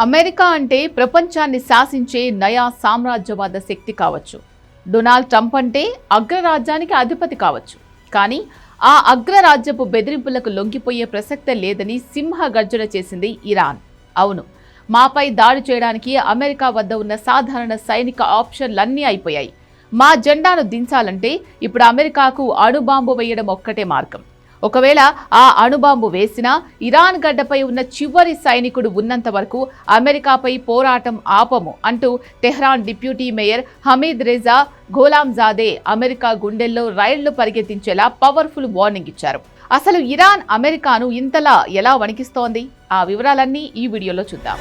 America అంటే ప్రపంచాన్ని శాసించే నయా సామ్రాజ్యవాద శక్తి కావచ్చు. డొనాల్డ్ ట్రంప్ అంటే అగ్రరాజ్యానికి అధిపతి కావచ్చు. కానీ ఆ అగ్రరాజ్యపు బెదిరింపులకు లొంగిపోయే ప్రసక్తే లేదని సింహ గర్జన చేసింది ఇరాన్. అవును, మాపై దాడి చేయడానికి అమెరికా వద్ద ఉన్న సాధారణ సైనిక ఆప్షన్లన్నీ అయిపోయాయి. మా జెండాను దించాలంటే ఇప్పుడు అమెరికాకు అణుబాంబు వేయడం ఒక్కటే మార్గం. ఒకవేళ ఆ అణుబాంబు వేసినా ఇరాన్ గడ్డపై ఉన్న చివరి సైనికుడు ఉన్నంత వరకు అమెరికాపై పోరాటం ఆపము అంటూ Tehran deputy mayor Hamid Reza Gholamzadeh America గుండెల్లో రైళ్లు పరిగెత్తించేలా పవర్ఫుల్ వార్నింగ్ ఇచ్చారు. అసలు ఇరాన్ అమెరికాను ఇంతలా ఎలా వణికిస్తోంది? ఆ వివరాలన్నీ ఈ వీడియోలో చూద్దాం.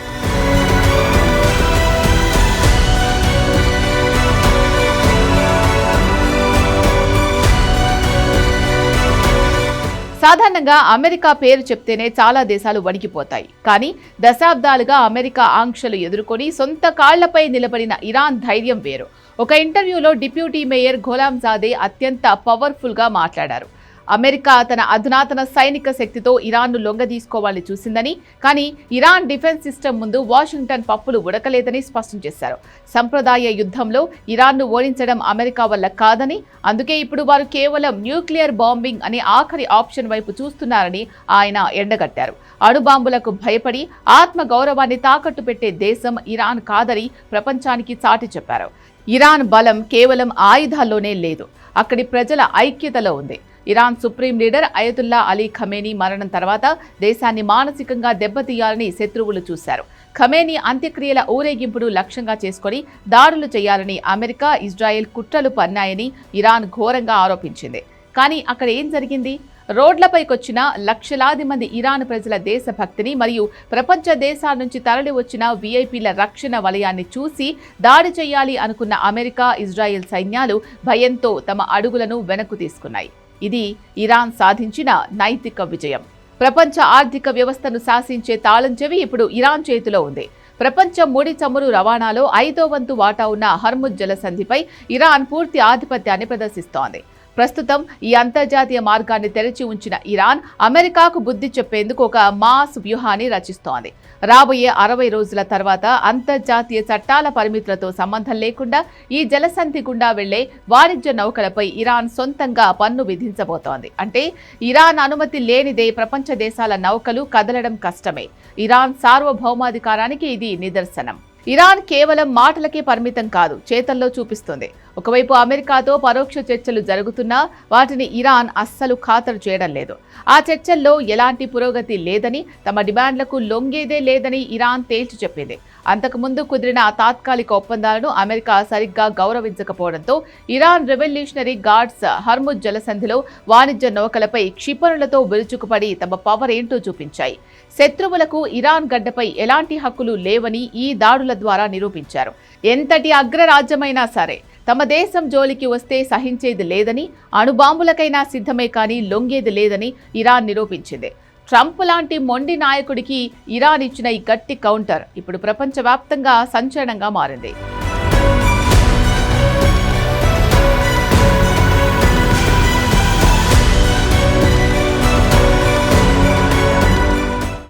సాధారణంగా అమెరికా పేరు చెప్తేనే చాలా దేశాలు వణికిపోతాయి. కానీ దశాబ్దాలుగా అమెరికా ఆంక్షలు ఎదుర్కొని సొంత కాళ్లపై నిలబడిన ఇరాన్ ధైర్యం వేరు. ఒక ఇంటర్వ్యూలో డిప్యూటీ మేయర్ ఘోలాంజాదే అత్యంత పవర్ఫుల్గా మాట్లాడారు. అమెరికా తన అధునాతన సైనిక శక్తితో ఇరాన్ను లొంగదీసుకోవాలని చూసిందని, కానీ ఇరాన్ డిఫెన్స్ సిస్టమ్ ముందు వాషింగ్టన్ పప్పులు ఉడకలేదని స్పష్టం చేశారు. సంప్రదాయ యుద్ధంలో ఇరాన్ను ఓడించడం అమెరికా వల్ల కాదని, అందుకే ఇప్పుడు వారు కేవలం న్యూక్లియర్ బాంబింగ్ అనే ఆఖరి ఆప్షన్ వైపు చూస్తున్నారని ఆయన ఎండగట్టారు. అణుబాంబులకు భయపడి ఆత్మ గౌరవాన్ని తాకట్టు పెట్టే దేశం ఇరాన్ కాదని ప్రపంచానికి చాటి చెప్పారు. ఇరాన్ బలం కేవలం ఆయుధాల్లోనే లేదు, అక్కడి ప్రజల ఐక్యతలో ఉంది. Iran supreme leader Ayatollah Ali Khamenei మరణం తర్వాత దేశాన్ని మానసికంగా దెబ్బతీయాలని శత్రువులు చూశారు. ఖమేనీ అంత్యక్రియల ఊరేగింపును లక్ష్యంగా చేసుకుని దాడులు చేయాలని అమెరికా, ఇజ్రాయెల్ కుట్రలు పన్నాయని ఇరాన్ ఘోరంగా ఆరోపించింది. కానీ అక్కడ ఏం జరిగింది? రోడ్లపైకొచ్చిన లక్షలాది మంది ఇరాన్ ప్రజల దేశభక్తిని మరియు ప్రపంచ దేశాల నుంచి తరలి వచ్చిన విఐపీల రక్షణ వలయాన్ని చూసి దాడి చేయాలి అనుకున్న అమెరికా, ఇజ్రాయెల్ సైన్యాలు భయంతో తమ అడుగులను వెనక్కు తీసుకున్నాయి. ఇది ఇరాన్ సాధించిన నైతిక విజయం. ప్రపంచ ఆర్థిక వ్యవస్థను శాసించే తాళం చెవి ఇప్పుడు ఇరాన్ చేతిలో ఉంది. ప్రపంచ ముడి చమురు రవాణాలో 5వ వంతు వాటా ఉన్న హర్ముజ్ జలసంధిపై ఇరాన్ పూర్తి ఆధిపత్యాన్ని ప్రదర్శిస్తోంది. ప్రస్తుతం ఈ అంతర్జాతీయ మార్గాన్ని తెరిచి ఉంచిన ఇరాన్ అమెరికాకు బుద్ధి చెప్పేందుకు ఒక మాస్ వ్యూహాన్ని రచిస్తోంది. రాబోయే 60 రోజుల తర్వాత అంతర్జాతీయ చట్టాల పరిమితులతో సంబంధం లేకుండా ఈ జలసంధి గుండా వెళ్లే వాణిజ్య నౌకలపై ఇరాన్ సొంతంగా పన్ను విధించబోతోంది. అంటే ఇరాన్ అనుమతి లేనిదే ప్రపంచ దేశాల నౌకలు కదలడం కష్టమే. ఇరాన్ సార్వభౌమాధికారానికి ఇది నిదర్శనం. ఇరాన్ కేవలం మాటలకే పరిమితం కాదు, చేతల్లో చూపిస్తుంది. ఒకవైపు అమెరికాతో పరోక్ష చర్చలు జరుగుతున్నా వాటిని ఇరాన్ అస్సలు ఖాతరు చేయడం లేదు. ఆ చర్చల్లో ఎలాంటి పురోగతి లేదని, తమ డిమాండ్లకు లొంగేదే లేదని ఇరాన్ తేల్చి చెప్పింది. అంతకుముందు కుదిరిన తాత్కాలిక ఒప్పందాలను అమెరికా సరిగ్గా గౌరవించకపోవడంతో ఇరాన్ రెవల్యూషనరీ గార్డ్స్ హర్ముజ్ జలసంధిలో వాణిజ్య నౌకలపై క్షిపణులతో విరుచుకుపడి తమ పవర్ ఏంటో చూపించాయి. శత్రువులకు ఇరాన్ గడ్డపై ఎలాంటి హక్కులు లేవని ఈ దాడుల ద్వారా నిరూపించారు. ఎంతటి అగ్రరాజ్యమైనా సరే తమ దేశం జోలికి వస్తే సహించేది లేదని, అణుబాంబులకైనా సిద్ధమే కానీ లొంగేది లేదని ఇరాన్ నిరూపించింది. ట్రంప్ లాంటి మొండి నాయకుడికి ఇరాన్ ఇచ్చిన ఈ గట్టి కౌంటర్ ఇప్పుడు ప్రపంచవ్యాప్తంగా సంచలనంగా మారింది.